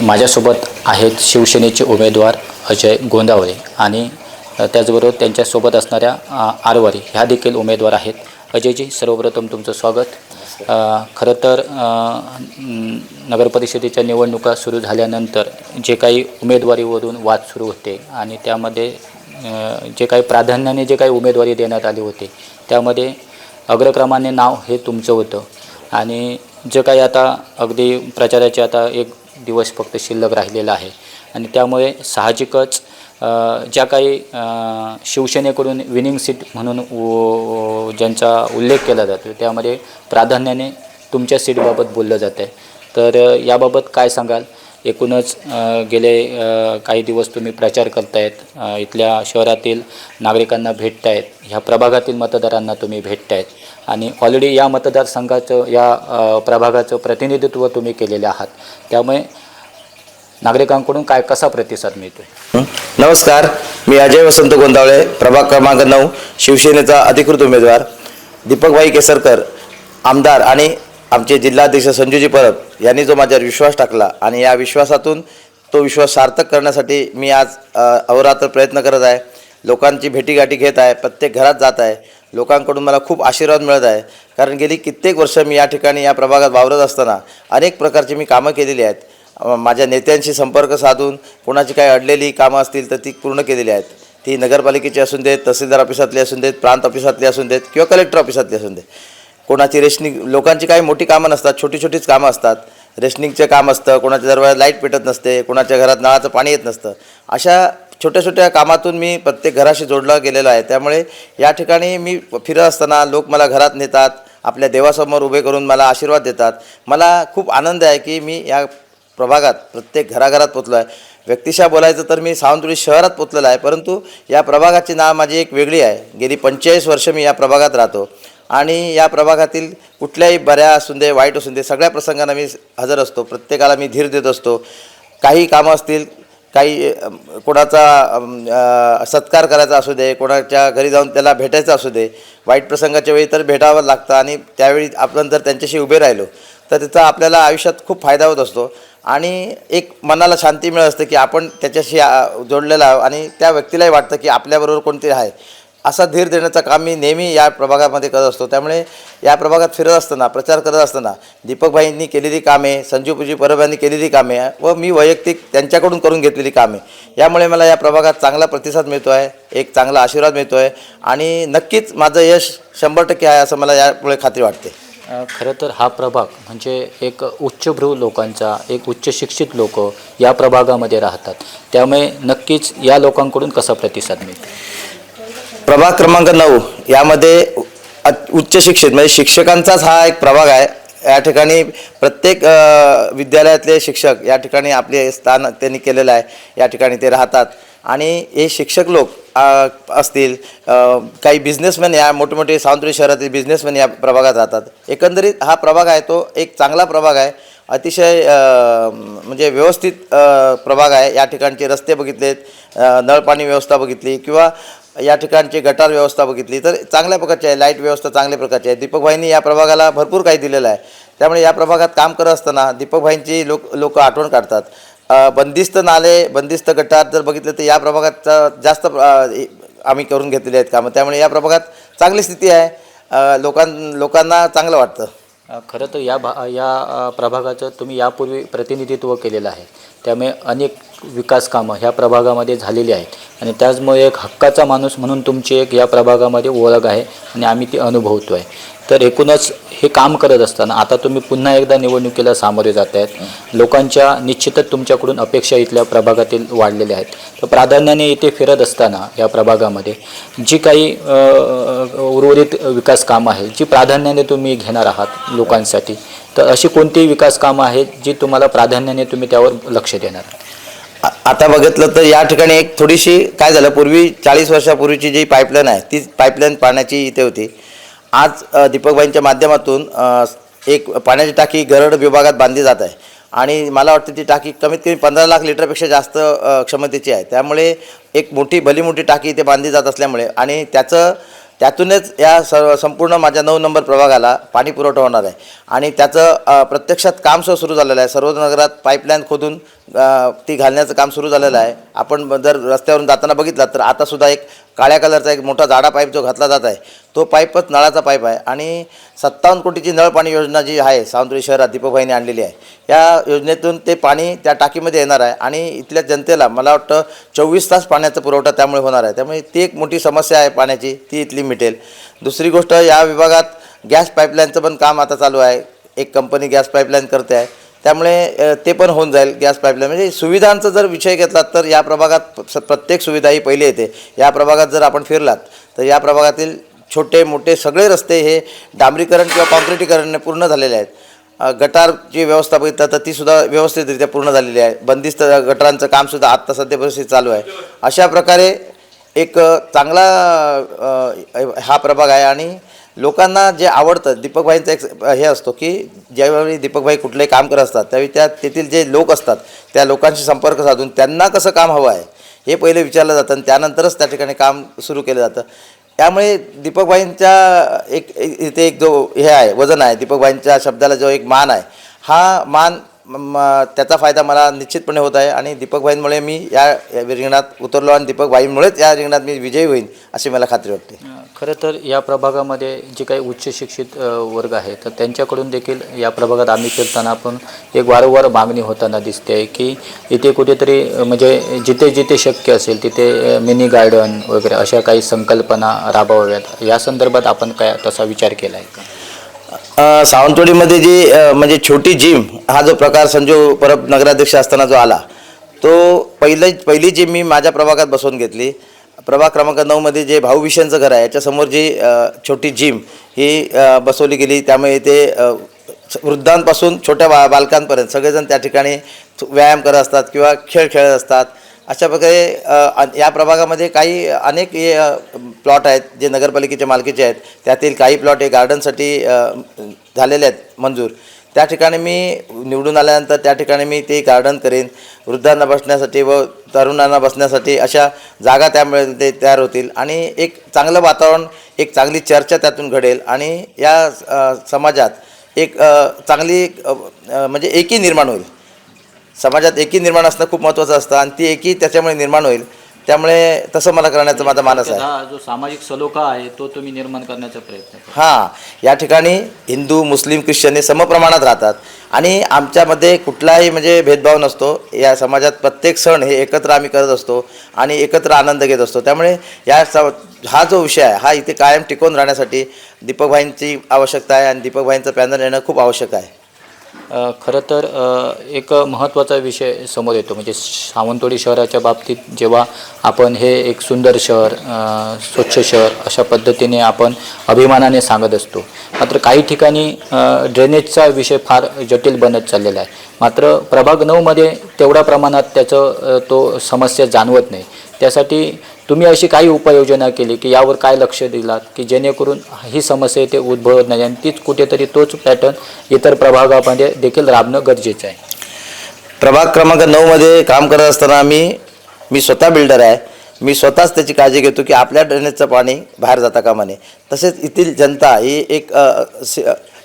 माझ्यासोबत आहेत शिवसेनेचे उमेदवार अजय गोंदावले आणि त्याचबरोबर त्यांच्यासोबत असणाऱ्या आरवारी ह्या देखील उमेदवार आहेत. अजयजी, सर्वप्रथम तुमचं स्वागत. खरं तर नगरपरिषदेच्या निवडणुका सुरू झाल्यानंतर जे काही उमेदवारीवरून वाद सुरू होते आणि त्यामध्ये जे काही प्राधान्याने जे काही उमेदवारी देण्यात आली होती त्यामध्ये अग्रक्रमाने नाव हे तुमचं होतं आणि जे काही आता अगदी प्रचाराचे आता एक दिवस फक्त शिल्लक राहिलेला आहे आणि त्यामुळे साहजिकच ज्या काही शिवसेनेकडून विनिंग सीट म्हणून ज्यांचा उल्लेख केला जातो त्यामध्ये प्राधान्याने तुमच्या सीटबाबत बोललं जातं आहे. तर याबाबत काय सांगाल? एकूणच गेले काही दिवस तुम्ही प्रचार करतायत, इथल्या शहरातील नागरिकांना भेटतायत, ह्या प्रभागातील मतदारांना तुम्ही भेटतायत आणि ऑलरेडी या मतदारसंघाचं या प्रभागाचं प्रतिनिधित्व तुम्ही केलेले आहात. त्यामुळे नागरिकांकडून कसा प्रतिसाद मिळतोय? नमस्कार, मी अजय वसंत गोंदावळे, प्रभाग क्रमांक 9, शिवसेनेचा अधिकृत उमेदवार. दीपकभाई केसरकर आमदार आणि आमचे जिल्हाध्यक्ष संजूजी परब यांनी जो माझ्यावर विश्वास टाकला आणि या विश्वासातून तो विश्वास सार्थक करण्यासाठी मी आज अहोरात्र प्रयत्न करत आहे. लोकांची भेटीगाठी घेत आहे, प्रत्येक घरात जात आहे. लोकांकडून मला खूप आशीर्वाद मिळत आहे, कारण गेली कित्येक वर्ष मी या ठिकाणी या प्रभागात वावरत असताना अनेक प्रकारची मी कामं केलेली आहेत. माझ्या नेत्यांशी संपर्क साधून कोणाची काही अडलेली कामं असतील तर ती पूर्ण केलेली आहेत. ती नगरपालिकेची असून देत, तहसीलदार ऑफिसातली असून देत, प्रांत ऑफिसातली असून देत किंवा कलेक्टर ऑफिसातली असून देत. कोणाची रेशनिंग, लोकांची काही मोठी कामं नसतात, छोटी छोटीच कामं असतात. रेशनिंगचं काम असतं, कोणाच्या दरवाजा लाईट पेटत नसते, कोणाच्या घरात नळाचं पाणी येत नसतं. अशा छोट्या छोट्या कामातून मी प्रत्येक घराशी जोडला गेलेलो आहे. त्यामुळे या ठिकाणी मी फिरत असताना लोक मला घरात नेतात, आपल्या देवासमोर उभे करून मला आशीर्वाद देतात. मला खूप आनंद आहे की मी या प्रभागात प्रत्येक घराघरात पोचलो आहे. व्यक्तिशः बोलायचं तर मी सावंतवाडी शहरात पोचलेलो आहे, परंतु या प्रभागाची नाव माझी एक वेगळी आहे. गेली 45 वर्ष मी या प्रभागात राहतो आणि या प्रभागातील कुठल्याही बऱ्या असून दे, वाईट असून दे, सगळ्या प्रसंगांना मी हजर असतो. प्रत्येकाला मी धीर देत असतो. काही कामं असतील, काही कोणाचा सत्कार करायचा असू दे, कोणाच्या घरी जाऊन त्याला भेटायचं असू दे, वाईट प्रसंगाच्या वेळी तर भेटावं लागतं आणि त्यावेळी आपण जर त्यांच्याशी उभे राहिलो तर त्याचा आपल्याला आयुष्यात खूप फायदा होत असतो आणि एक मनाला शांती मिळत असते की आपण त्याच्याशी जोडलेला आहोत आणि त्या व्यक्तीलाही वाटतं की आपल्याबरोबर कोणतरी आहे. असा धीर देण्याचं काम मी नेहमी या प्रभागामध्ये करत असतो. त्यामुळे या प्रभागात फिरत असताना, प्रचार करत असताना दीपकभाईंनी केलेली कामे, संजूजी परब यांनी केलेली कामे व मी वैयक्तिक त्यांच्याकडून करून घेतलेली कामे, यामुळे मला या प्रभागात चांगला प्रतिसाद मिळतो आहे, एक चांगला आशीर्वाद मिळतो आहे आणि नक्कीच माझं यश 100% आहे असं मला यामुळे खात्री वाटते. खरं तर हा प्रभाग म्हणजे एक उच्चभ्रू लोकांचा, एक उच्च शिक्षित लोक या प्रभागामध्ये राहतात. त्यामुळे नक्कीच या लोकांकडून कसा प्रतिसाद मिळतो? प्रभाग क्रमांक 9 यामध्ये उच्च शिक्षित म्हणजे शिक्षकांचाच हा एक प्रभाग आहे. या ठिकाणी प्रत्येक विद्यालयातले शिक्षक या ठिकाणी आपले स्थान त्यांनी केलेलं आहे. या ठिकाणी ते राहतात आणि हे शिक्षक लोक असतील, काही बिझनेसमॅन, या मोठे सावंतवाडी शहरातील बिझनेसमॅन या प्रभागात राहतात. एकंदरीत हा प्रभाग आहे तो एक चांगला प्रभाग आहे, अतिशय म्हणजे व्यवस्थित प्रभाग आहे. या ठिकाणचे रस्ते बघितलेत, नळपाणी व्यवस्था बघितली किंवा या ठिकाणची गटार व्यवस्था बघितली तर चांगल्या प्रकारची आहे. लाईट व्यवस्था चांगल्या प्रकारची आहे. दीपकभाईंनी या प्रभागाला भरपूर काही दिलेलं आहे. त्यामुळे या प्रभागात काम करत असताना दीपकभाईंची लोक आठवण काढतात. बंदिस्त नाले, बंदिस्त गटार जर बघितलं तर या प्रभागात जास्त आम्ही करून घेतलेले आहेत कामं. त्यामुळे या प्रभागात चांगली स्थिती आहे, लोकांना चांगलं वाटतं. खरं तर या प्रभागाचं तुम्ही यापूर्वी प्रतिनिधित्व केलेलं आहे, त्यामुळे अनेक विकास कामं ह्या प्रभागामध्ये झालेली आहेत आणि त्याचमुळे एक हक्काचा माणूस म्हणून तुमची एक या प्रभागामध्ये ओळख आहे आणि आम्ही ती अनुभवतो आहे. तर एकूणच हे काम करत असताना आता तुम्ही पुन्हा एकदा निवडणुकीला सामोरे जात आहेत. लोकांच्या निश्चितच तुमच्याकडून अपेक्षा इथल्या प्रभागातील वाढलेल्या आहेत. तर प्राधान्याने इथे फिरत असताना या प्रभागामध्ये जी काही उर्वरित विकास कामं आहेत जी प्राधान्याने तुम्ही घेणार आहात लोकांसाठी, तर अशी कोणतीही विकास कामं आहेत जी तुम्हाला प्राधान्याने तुम्ही त्यावर लक्ष देणार? आता बघितलं तर या ठिकाणी एक थोडीशी काय झालं, पूर्वी 40 वर्षापूर्वीची जी पाईपलाईन आहे ती पाईपलाईन पाण्याची इथे होती. आज दीपकभाईंच्या माध्यमातून एक पाण्याची टाकी गरड विभागात बांधली जात आहे आणि मला वाटतं ती टाकी कमीत कमी 15 लाख लिटरपेक्षा जास्त क्षमतेची आहे. त्यामुळे एक भली मोठी टाकी इथे बांधली जात असल्यामुळे आणि त्यातूनच या संपूर्ण माझ्या 9 नंबर प्रभागाला पाणी पुरवठा होणार आहे आणि त्याचं प्रत्यक्षात काम सुरू झालेलं आहे. सर्व नगरात पाईपलाईन खोदून ती घालण्याचं काम सुरू झालेलं आहे. आपण जर रस्त्यावरून जाताना बघितलात तर आतासुद्धा एक काळ्या कलरचा एक मोठा जाडा पाईप जो घातला जात आहे तो पाईपच नळाचा पाईप आहे. आणि 57 कोटीची नळ पाणी योजना जी आहे सावंतवाडी शहरात दीपकभाईंनी आणलेली आहे, या योजनेतून ते पाणी त्या टाकीमध्ये येणार आहे आणि इथल्या जनतेला मला वाटतं 24 तास पाण्याचा पुरवठा त्यामुळे होणार आहे. त्यामुळे ती एक मोठी समस्या आहे पाण्याची, ती इथली मिटेल. दुसरी गोष्ट, या विभागात गॅस पाईपलाईनचं पण काम आता चालू आहे. एक कंपनी गॅस पाईपलाईन करते आहे, त्यामुळे ते पण होऊन जाईल. गॅस पाईपलाईन म्हणजे सुविधांचा जर विषय घेतला तर या प्रभागात प्रत्येक सुविधा ही पहिली येते. या प्रभागात जर आपण फिरलात तर या प्रभागातील छोटे मोठे सगळे रस्ते हे डांबरीकरण किंवा काँक्रिटीकरणने पूर्ण झालेले आहेत. गटारची व्यवस्था बघितलं तर तीसुद्धा व्यवस्थितरित्या पूर्ण झालेली आहे. बंदिस्त गटारांचं कामसुद्धा आत्ता सध्या परिस्थिती चालू आहे. अशा प्रकारे एक चांगला हा प्रभाग आहे. आणि लोकांना जे आवडतं, दीपकभाईंचा एक हे असतो की ज्यावेळी दीपकभाई कुठलंही काम करत असतात त्यावेळी तेथील जे लोक असतात त्या लोकांशी संपर्क साधून त्यांना कसं काम हवं आहे हे पहिले विचारलं जातं आणि त्यानंतरच त्या ठिकाणी काम सुरू केलं जातं. त्यामुळे दीपकभाईंच्या इथे एक जो हे आहे, वजन आहे, दीपकभाईंच्या शब्दाला जो एक मान आहे, हा मान त्याचा फायदा मला निश्चितपणे होत आहे. आणि दीपकभाईंमुळे मी या रिंगणात उतरलो आणि दीपकभाईंमुळेच या रिंगणात मी विजयी होईन अशी मला खात्री वाटते. खरं तर या प्रभागामध्ये जे काही उच्च शिक्षित वर्ग आहे तर त्यांच्याकडून देखील या प्रभागात आम्ही फिरताना आपण एक वारंवार मागणी होताना दिसते आहे की इथे कुठेतरी म्हणजे जिथे जिथे शक्य असेल तिथे मिनी गार्डन वगैरे अशा काही संकल्पना राबवाव्यात. या संदर्भात आपण काय तसा विचार केला आहे का? सावंतवाडीमध्ये जी म्हणजे छोटी जिम हा जो प्रकार संजू परब नगराध्यक्ष असताना जो आला, तो पहिली जिम मी माझ्या प्रभागात बसवून घेतली. प्रभाग क्रमांक 9मध्ये जे भाऊ विशेंचं घर आहे याच्यासमोर जी छोटी जिम ही बसवली गेली. त्यामुळे ते वृद्धांपासून छोट्या बालकांपर्यंत सगळेजण त्या ठिकाणी व्यायाम करत असतात किंवा खेळ खेळत असतात. अशा प्रकारे या प्रभागामध्ये काही अनेक प्लॉट आहेत जे नगरपालिकेच्या मालकीचे आहेत. त्यातील काही प्लॉट हे गार्डनसाठी झालेले आहेत मंजूर. त्या ठिकाणी मी निवडून आल्यानंतर त्या ठिकाणी मी ते गार्डन करेन. वृद्धांना बसण्यासाठी व तरुणांना बसण्यासाठी अशा जागा त्यामुळे ते तयार होतील आणि एक चांगलं वातावरण, एक चांगली चर्चा त्यातून घडेल आणि या समाजात एक चांगली म्हणजे एकी निर्माण होईल. समाजात एकी निर्माण असणं खूप महत्त्वाचं असतं आणि ती एकी त्याच्यामुळे निर्माण होईल. त्यामुळे तसं मला करण्याचा माझा मानस आहे. हा जो सामाजिक सलोखा आहे तो तुम्ही निर्माण करण्याचा प्रयत्न करा. हां, या ठिकाणी हिंदू, मुस्लिम, ख्रिश्चन हे समप्रमाणात राहतात आणि आमच्यामध्ये कुठलाही म्हणजे भेदभाव नसतो. या समाजात प्रत्येक सण हे एकत्र आम्ही करत असतो आणि एकत्र आनंद घेत असतो. त्यामुळे हा जो विषय आहे हा इथे कायम टिकून राहण्यासाठी दीपकभाईंची आवश्यकता आहे आणि दीपकभाईंचं पॅनल येणं खूप आवश्यक आहे. खरं तर एक महत्त्वाचा विषय समोर येतो म्हणजे सावंतवाडी शहराच्या बाबतीत जेव्हा आपण हे एक सुंदर शहर, स्वच्छ शहर अशा पद्धतीने आपण अभिमानाने सांगत असतो. मात्र काही ठिकाणी ड्रेनेजचा विषय फार जटिल बनत चाललेला आहे. मात्र प्रभाग 9मध्ये तेवढ्या प्रमाणात त्याचं तो समस्या जाणवत नाही. त्यासाठी तुम्ही अशी काही उपाययोजना केली की यावर काय लक्ष दिलात की जेणेकरून ही समस्या इथे उद्भवत नाही आणि तीच कुठेतरी तोच पॅटर्न इतर प्रभागामध्ये देखील राबणं गरजेचं आहे. प्रभाग क्रमांक 9मध्ये काम करत असताना मी स्वतः बिल्डर आहे. मी स्वतःच त्याची काळजी घेतो की आपल्या ड्रेनेजचं पाणी बाहेर जाता कामा नये. तसेच येथील जनता ही एक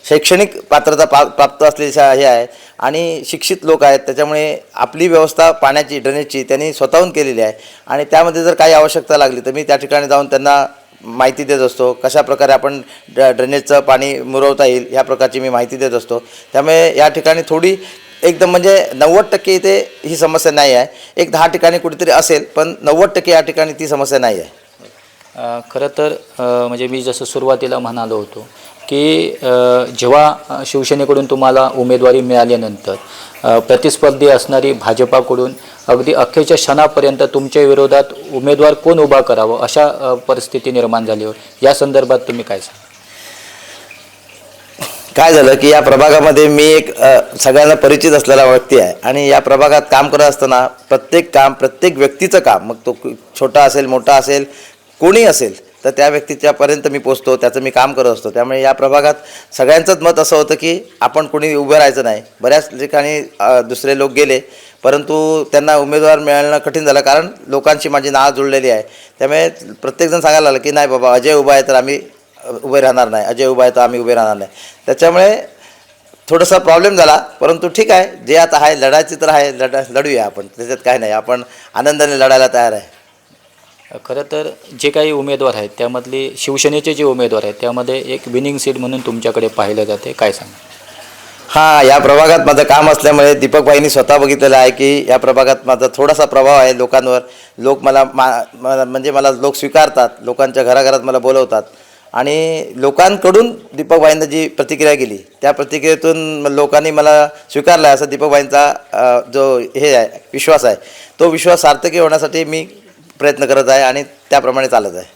शैक्षणिक पात्रता प्राप्त असलेली हे आहे आणि शिक्षित लोक आहेत. त्याच्यामुळे आपली व्यवस्था पाण्याची, ड्रेनेजची त्यांनी स्वतःहून केलेली आहे आणि त्यामध्ये जर काही आवश्यकता लागली तर मी त्या ठिकाणी जाऊन त्यांना माहिती देत असतो. कशा प्रकारे आपण ड्रेनेजचं पाणी मुरवता येईल ह्या प्रकारची मी माहिती देत असतो. त्यामुळे या ठिकाणी थोडी एकदम म्हणजे 90% इथे ही समस्या नाही आहे. एक 10 ठिकाणी कुठेतरी असेल, पण 90% या ठिकाणी ती समस्या नाही आहे. खरं तर म्हणजे मी जसं सुरुवातीला म्हणालो होतो की जेव्हा शिवसेनेकडून तुम्हाला उमेदवारी मिळाल्यानंतर प्रतिस्पर्धी असणारी भाजपाकडून अगदी अखेरच्या क्षणापर्यंत तुमच्या विरोधात उमेदवार कोण उभा करावं अशा परिस्थिती निर्माण झाली होती. या संदर्भात तुम्ही काय सांगा? काय झालं की या प्रभागामध्ये मी एक सगळ्यांना परिचित असलेला व्यक्ती आहे आणि या प्रभागात काम करत असताना प्रत्येक व्यक्तीचं काम, मग तो छोटा असेल, मोठा असेल, कोणी असेल, तर त्या व्यक्तीच्यापर्यंत मी पोचतो, त्याचं मी काम करत असतो. त्यामुळे या प्रभागात सगळ्यांचंच मत असं होतं की आपण कोणी उभं राहायचं नाही. बऱ्याच ठिकाणी दुसरे लोक गेले, परंतु त्यांना उमेदवार मिळणं कठीण झालं कारण लोकांची माझी नाळ जुळलेली आहे. त्यामुळे प्रत्येकजण सांगायला लागलं की नाही बाबा, अजय उभा आहे तर आम्ही उभे राहणार नाही, अजय उभा आहे तर आम्ही उभे राहणार नाही. त्याच्यामुळे थोडासा प्रॉब्लेम झाला, परंतु ठीक आहे, जे आता आहे लढायची तर आहे, लढूया आपण, त्याच्यात काय नाही, आपण आनंदाने लढायला तयार आहे. खरं तर जे काही उमेदवार आहेत त्यामधले शिवसेनेचे जे उमेदवार आहेत त्यामध्ये एक विनिंग सीट म्हणून तुमच्याकडे पाहिलं जाते, काय सांगा? हां, या प्रभागात माझं काम असल्यामुळे दीपकबाईंनी स्वतः बघितलेलं आहे की या प्रभागात माझा थोडासा प्रभाव आहे लोकांवर. लोक म्हणजे मला लोक स्वीकारतात, लोकांच्या घराघरात मला बोलवतात आणि लोकांकडून दीपकबाईंना जी प्रतिक्रिया गेली त्या प्रतिक्रियेतून लोकांनी मला स्वीकारलं आहे, असं दीपकबाईंचा जो हे आहे विश्वास आहे, तो विश्वास सार्थकी होण्यासाठी मी प्रयत्न करत आहे आणि त्याप्रमाणे चालत आहे.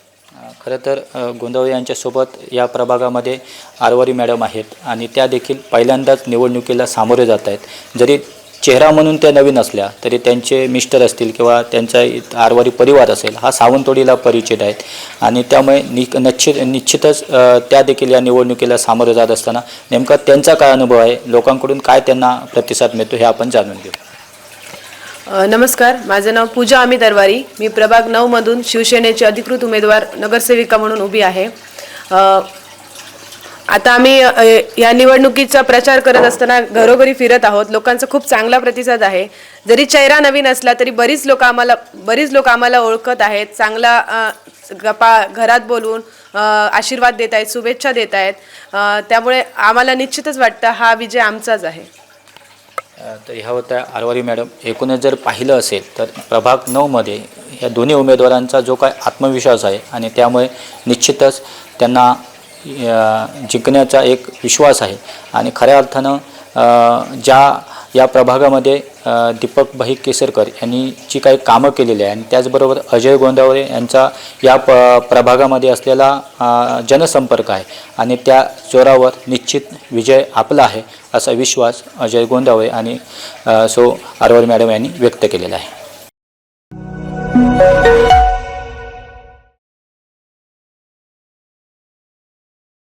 खरं तर गोंधळे यांच्यासोबत या प्रभागामध्ये आरवारी मॅडम आहेत आणि त्या देखील पहिल्यांदाच निवडणुकीला सामोरे जात आहेत. जरी चेहरा म्हणून त्या नवीन असल्या तरी त्यांचे मिस्टर असतील किंवा त्यांचा आरवारी परिवार असेल हा सावंतवाडीला परिचित आहेत आणि त्यामुळे निश्चितच त्या देखील या निवडणुकीला सामोरे जात असताना नेमका त्यांचा काय अनुभव आहे, लोकांकडून काय त्यांना प्रतिसाद मिळतो हे आपण जाणून घेऊ. नमस्कार, माझं नाव पूजा अमित अरवारी. मी प्रभाग 9 मधून शिवसेनेचे अधिकृत उमेदवार नगरसेविका म्हणून उभी आहे. आता आम्ही या निवडणुकीचा प्रचार करत असताना घरोघरी फिरत आहोत. लोकांचा खूप चांगला प्रतिसाद आहे. जरी चेहरा नवीन असला तरी बरीच लोक आम्हाला ओळखत आहेत. चांगला गप्पा घरात बोलवून आशीर्वाद देत आहेत, शुभेच्छा देत आहेत. त्यामुळे आम्हाला निश्चितच वाटतं हा विजय आमचाच आहे. तर ह्या होत्या आरवारी मॅडम. एकूणच जर पाहिलं असेल तर प्रभाग 9मध्ये या दोन्ही उमेदवारांचा जो काय आत्मविश्वास आहे आणि त्यामुळे निश्चितच त्यांना जिंकण्याचा एक विश्वास आहे आणि खऱ्या अर्थानं या प्रभागामध्ये दीपकभाई केसरकर यांनी जी काही कामं केलेली आहे आणि त्याचबरोबर अजय गोंदावळे यांचा या प्रभागामध्ये असलेला जनसंपर्क आहे आणि त्या जोरावर निश्चित विजय आपला आहे असा विश्वास अजय गोंदावळे आणि आरवारी मॅडम यांनी व्यक्त केलेला आहे.